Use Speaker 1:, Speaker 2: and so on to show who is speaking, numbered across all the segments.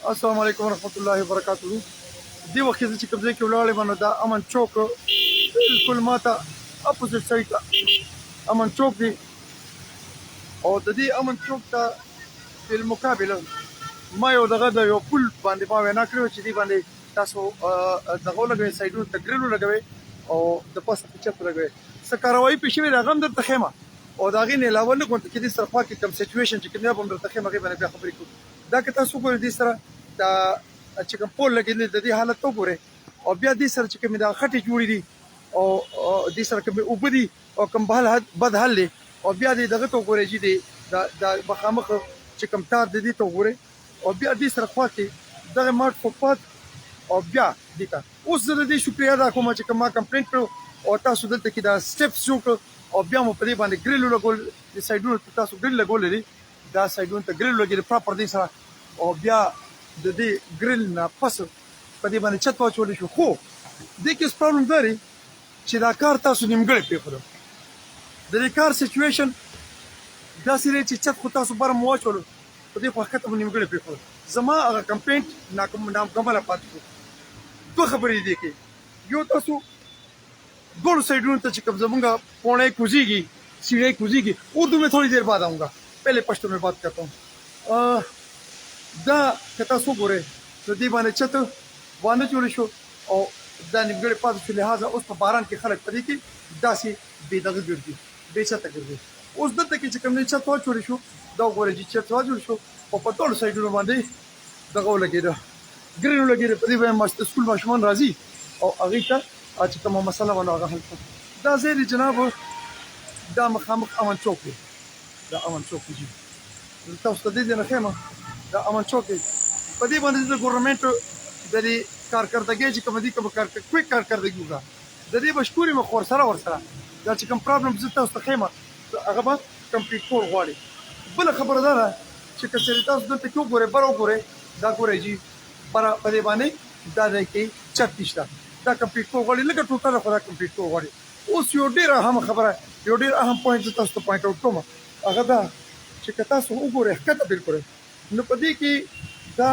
Speaker 1: السلام علیکم ورحمۃ اللہ وبرکاتہ. دی وخت چې کوم ځای کې ولاړې باندې دا امن چوک بالکل ماته اپوزیټ سایډ ته امن چوک دی او د دې امن چوک ته بالمقابل ما یو دغه د یو پل باندې ما وینا کړې چې دی باندې تاسو دغه لګوي سایډونو ته ګریلو لګوي او د پاسه چت لګوي څه کاروایی پېښ شوې ده هغه هم درته ښیم او د هغې نه علاوه لږ ورته کې دې سره خوا کې کوم سچویشن چې کوم دی به هم درته ښیم هغې باندې بیا خبرې کوو. دا که تاسو وګورئ دې سره دا چې کوم پول لګېدلی د دې حالت وګورئ او بیا دې سره چې کومې دا خټې جوړې دي او دې سره کومې اوبه دي او کوم بد حل دی او بیا دې دغه ته وګورئ چې د مخامخ چې کوم تار د دې ته وګورئ او بیا دې سره خوا کې دغه ماټ فوټپات او بیا دې ته اوس زه د دې شکریه ادا کوم چې کوم ما کمپلینټ کړو او تاسو دلته کې دا سټپس جوړ کړو او بیا مو په دې باندې ګریل لګول د سایډونو ته تاسو ګریل لګولې دي دا سایډونو ته ګریل لګېدي پراپر دې سره او بیا د دې ګریل نه پس په دې باندې چت واچولی شو خو دې کې پرابلم دا دی چې دا کار تاسو نیمګړی پرېښودو د دې کار سچویشن داسې دی چې چت خو تاسو بره مو واچولو په دې خو حقیقت مو نیمګړی پرېښودو زما هغه کمپلینټ ناکمله پاتې شو. دوه خبرې دي کې یو تاسو دونوں سائڈوں تک کب زمونگا پونے کوزیگی سیڑھے کوزیگی اردو میں تھوڑی دیر بعد آؤں گا پہلے پشتو میں بات کرتا ہوں. دا کتا سو گورے تو دی باندې چت وانه جوړ شو او دا نیمګړی پاتې شو لہذا اوس په باران کې خلک په دې کې داسې بې دغه ګرځي بې چته ګرځي. اوس دلته کې چې کوم دی چت واچولی شو دا وګورئ چې چت واچولی شو او په ټولو سایډونو باندې دغه ولګېده ګرین ولګېده په دې باندې سکول ماشومان راځي او هغې ته چې کومه مسله وه نو هغه حل کړه. دا ځای دی جناب دا مخامخ امن چوک دی دا امن چوک دی تاسو ته دې ځای نه ښیم دا امن چوک دی په دې باندې د ګورنمنټ د دې کارکردګۍ چې کومه دي کومه کویک کارکردګي وکړه د دې مشکور یم خو ورسره دا چې کوم پرابلم زه تاسو ته ښیم هغه به کمپلیټ کول غواړي. بله خبره دا ده چې که چېرې تاسو دلته کې وګورئ بره وګورئ دا ګورئ جي بره په دې باندې دا ځای کې چت نشته دا کمپلیټ کول غواړي لکه ټوټله خو دا کمپلیټ کول غواړي. اوس یو ډېره اهمه خبره یو ډېر اهم پوینټ زه تاسو ته پوینټ آوټ کوم هغه دا چې که تاسو وګورئ ښکته بالکل نو په دې کې دا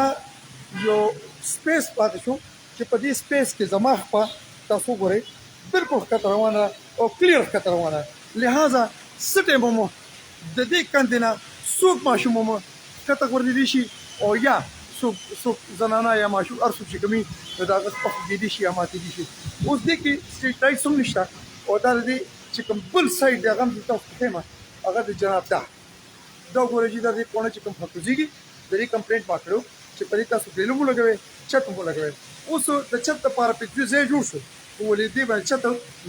Speaker 1: یو سپیس پاتې شو چې په دې سپیس کې زما خوا تاسو وګورئ بالکل ښکته روانه او کلیر ښکته روانه لہذا څه ټایم به مو د دې کندې نه څوک ماشوم مو ښکته غورځېدی شي او یا څوک زنانه یا ماشوم هر څوک چې کوم وي نو د هغه څخه خوږېدی شي یا ماتېدی شي. اوس دې کې سټریټ لایټس هم نشته او دا د دې چې کوم بل سایډ دی هغه هم تاسو ته ښیم هغه د جناب دا وګورئ چې دا دې پوڼه چې کوم کوزېږي د دې کمپلینټ ما کړو چې په دې تاسو ګریل مو لګوئ چت مو لګوئ. اوس د چت دپاره پکې ځای جوړ شو خو ولې دې باندې چت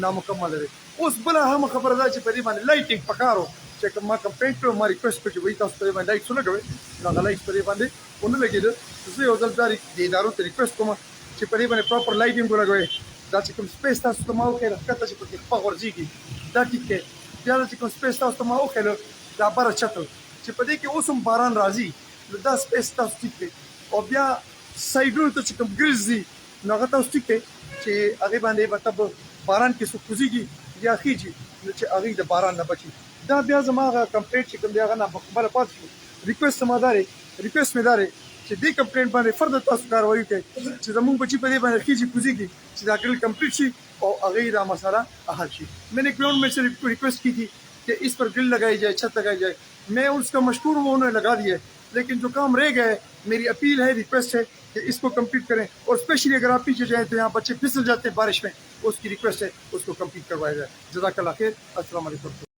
Speaker 1: نامکمله دی. اوس بله اهمه خبره دا چې په دې باندې لایټینګ پکار و چې کوم ما کمپلینټ کړو ما ریکویسټ کړو چې وایي تاسو په دې باندې لایټس ولګوئ نو هغه لایټس په دې باندې ونه لګېده. زه یو ځل دا د ادارو ته ریکویسټ کوم چې په دې باندې پراپر لایټینګ ولګوئ دا چې کوم سپیس تاسو ته ما وښیله ښکته چې پکې خپه غورځېږي دا ټیک دی. بیا دا چې کوم سپیس تاسو ته ما وښیله دا بره چت چې په دې کې اوس هم باران راځي نو دا سپیس تاسو ټیک دی او بیا سایډونو ته چې کوم ګریز دي نو هغه تاسو ټیک دی چې هغې باندې مطلب باران کې څوک کوزېږي یا خیږي نو چې هغې د باران نه بچي. دا بیا زما هغه کمپلینټ چې کوم دی هغه نامکمله پاتې شو. ریکویسټ مې دا دی چې دې کمپلینټ باندې فردر تاسو کاروایي وکړئ چې زموږ بچي په دې باندې خیږي کوزېږي چې دا ګریل کمپلیٹ شي اور هغې دا مسئلہ حل شي. میں نے گراؤنڈ میں سے ریکویسٹ کی تھی کہ اس پر گرل لگائی جائے چھت لگائی جائے میں اس کا مشکور ہوں انہوں نے لگا دیا ہے لیکن جو کام رہ گیا ہے میری اپیل ہے ریکویسٹ ہے کہ اس کو کمپلیٹ کریں اور اسپیشلی اگر آپ پیچھے جائیں تو یہاں بچے پھسل جاتے ہیں بارش میں اس کی ریکویسٹ ہے اس کو کمپلیٹ کروایا جائے. جزاک اللہ خیر. السلام علیکم.